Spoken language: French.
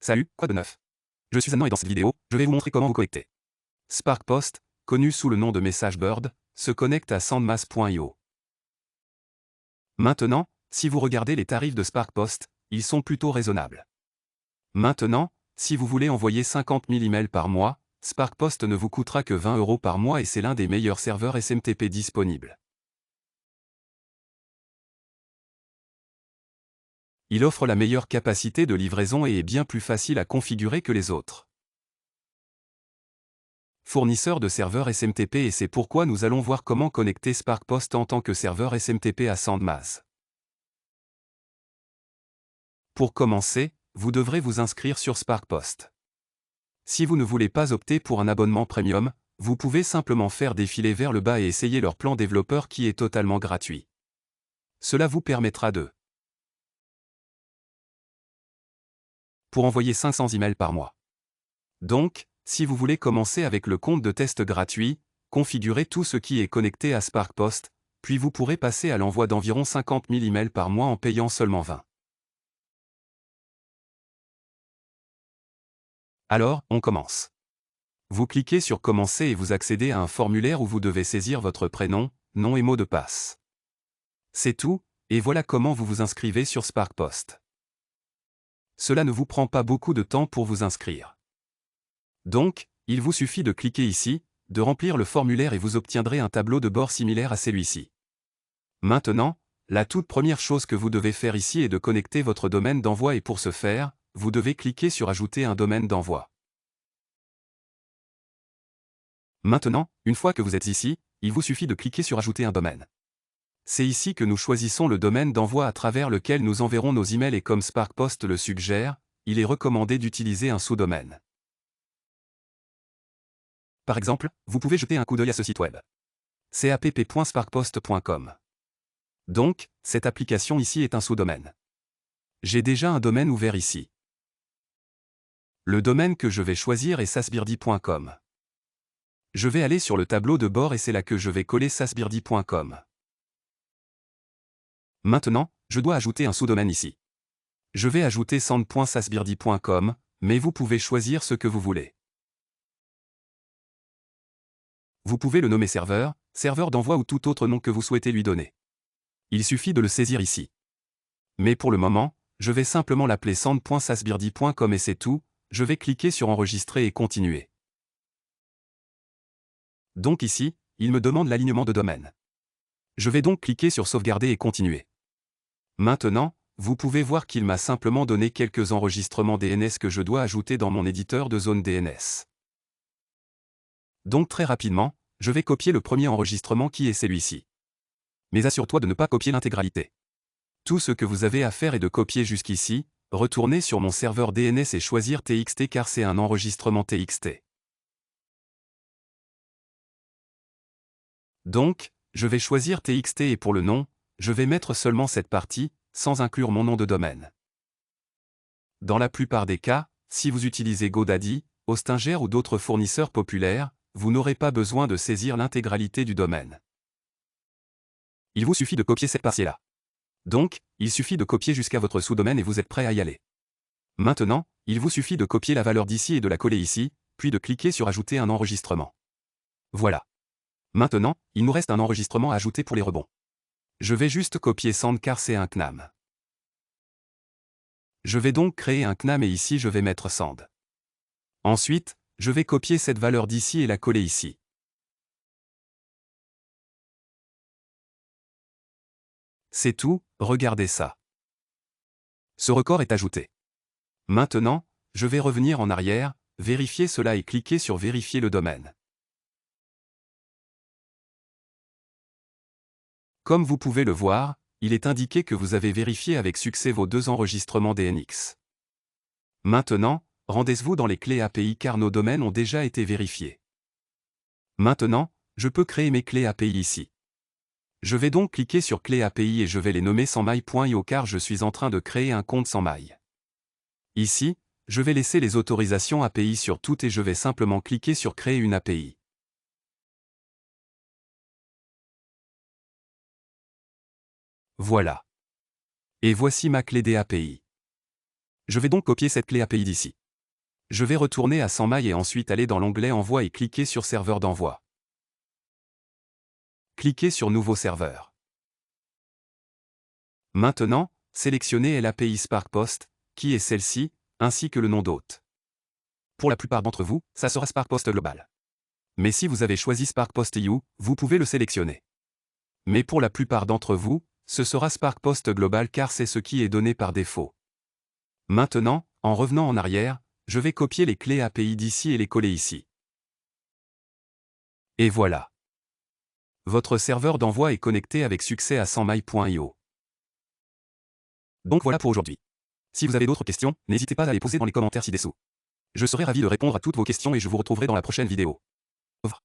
Salut, quoi de neuf? Je suis Adnan et dans cette vidéo, je vais vous montrer comment vous connecter. SparkPost, connu sous le nom de MessageBird, se connecte à Sandmass.io. Maintenant, si vous regardez les tarifs de SparkPost, ils sont plutôt raisonnables. Maintenant, si vous voulez envoyer 50 000 emails par mois, SparkPost ne vous coûtera que 20 € par mois et c'est l'un des meilleurs serveurs SMTP disponibles. Il offre la meilleure capacité de livraison et est bien plus facile à configurer que les autres. Fournisseur de serveurs SMTP et c'est pourquoi nous allons voir comment connecter SparkPost en tant que serveur SMTP à SandMass. Pour commencer, vous devrez vous inscrire sur SparkPost. Si vous ne voulez pas opter pour un abonnement premium, vous pouvez simplement faire défiler vers le bas et essayer leur plan développeur qui est totalement gratuit. Cela vous permettra de pour envoyer 500 emails par mois. Donc, si vous voulez commencer avec le compte de test gratuit, configurez tout ce qui est connecté à SparkPost, puis vous pourrez passer à l'envoi d'environ 50 000 emails par mois en payant seulement 20. Alors, on commence. Vous cliquez sur Commencer et vous accédez à un formulaire où vous devez saisir votre prénom, nom et mot de passe. C'est tout, et voilà comment vous vous inscrivez sur SparkPost. Cela ne vous prend pas beaucoup de temps pour vous inscrire. Donc, il vous suffit de cliquer ici, de remplir le formulaire et vous obtiendrez un tableau de bord similaire à celui-ci. Maintenant, la toute première chose que vous devez faire ici est de connecter votre domaine d'envoi et pour ce faire, vous devez cliquer sur Ajouter un domaine d'envoi. Maintenant, une fois que vous êtes ici, il vous suffit de cliquer sur Ajouter un domaine. C'est ici que nous choisissons le domaine d'envoi à travers lequel nous enverrons nos emails et comme SparkPost le suggère, il est recommandé d'utiliser un sous-domaine. Par exemple, vous pouvez jeter un coup d'œil à ce site web. capp.sparkpost.com. Donc, cette application ici est un sous-domaine. J'ai déjà un domaine ouvert ici. Le domaine que je vais choisir est sasbirdy.com. Je vais aller sur le tableau de bord et c'est là que je vais coller sasbirdy.com. Maintenant, je dois ajouter un sous-domaine ici. Je vais ajouter sand.sasbirdy.com, mais vous pouvez choisir ce que vous voulez. Vous pouvez le nommer serveur, serveur d'envoi ou tout autre nom que vous souhaitez lui donner. Il suffit de le saisir ici. Mais pour le moment, je vais simplement l'appeler sand.sasbirdy.com et c'est tout, je vais cliquer sur Enregistrer et continuer. Donc ici, il me demande l'alignement de domaine. Je vais donc cliquer sur Sauvegarder et continuer. Maintenant, vous pouvez voir qu'il m'a simplement donné quelques enregistrements DNS que je dois ajouter dans mon éditeur de zone DNS. Donc très rapidement, je vais copier le premier enregistrement qui est celui-ci. Mais assure-toi de ne pas copier l'intégralité. Tout ce que vous avez à faire est de copier jusqu'ici, retourner sur mon serveur DNS et choisir TXT car c'est un enregistrement TXT. Donc, je vais choisir TXT et pour le nom, je vais mettre seulement cette partie, sans inclure mon nom de domaine. Dans la plupart des cas, si vous utilisez GoDaddy, Hostinger ou d'autres fournisseurs populaires, vous n'aurez pas besoin de saisir l'intégralité du domaine. Il vous suffit de copier cette partie-là. Donc, il suffit de copier jusqu'à votre sous-domaine et vous êtes prêt à y aller. Maintenant, il vous suffit de copier la valeur d'ici et de la coller ici, puis de cliquer sur Ajouter un enregistrement. Voilà. Maintenant, il nous reste un enregistrement à ajouter pour les rebonds. Je vais juste copier Sand car c'est un CNAM. Je vais donc créer un CNAM et ici je vais mettre Sand. Ensuite, je vais copier cette valeur d'ici et la coller ici. C'est tout, regardez ça. Ce record est ajouté. Maintenant, je vais revenir en arrière, vérifier cela et cliquer sur Vérifier le domaine. Comme vous pouvez le voir, il est indiqué que vous avez vérifié avec succès vos deux enregistrements DNX. Maintenant, rendez-vous dans les clés API car nos domaines ont déjà été vérifiés. Maintenant, je peux créer mes clés API ici. Je vais donc cliquer sur Clés API et je vais les nommer sansmail.io car je suis en train de créer un compte Sansmail. Ici, je vais laisser les autorisations API sur toutes et je vais simplement cliquer sur Créer une API. Voilà. Et voici ma clé des API. Je vais donc copier cette clé API d'ici. Je vais retourner à 100 mailles et ensuite aller dans l'onglet Envoi et cliquer sur Serveur d'envoi. Cliquez sur Nouveau serveur. Maintenant, sélectionnez l'API Spark Post, qui est celle-ci, ainsi que le nom d'hôte. Pour la plupart d'entre vous, ça sera Spark Post Global. Mais si vous avez choisi Spark Post EU, vous pouvez le sélectionner. Mais pour la plupart d'entre vous, ce sera Spark Post Global car c'est ce qui est donné par défaut. Maintenant, en revenant en arrière, je vais copier les clés API d'ici et les coller ici. Et voilà. Votre serveur d'envoi est connecté avec succès à 100mailles.io. Donc voilà pour aujourd'hui. Si vous avez d'autres questions, n'hésitez pas à les poser dans les commentaires ci-dessous. Je serai ravi de répondre à toutes vos questions et je vous retrouverai dans la prochaine vidéo. Au revoir.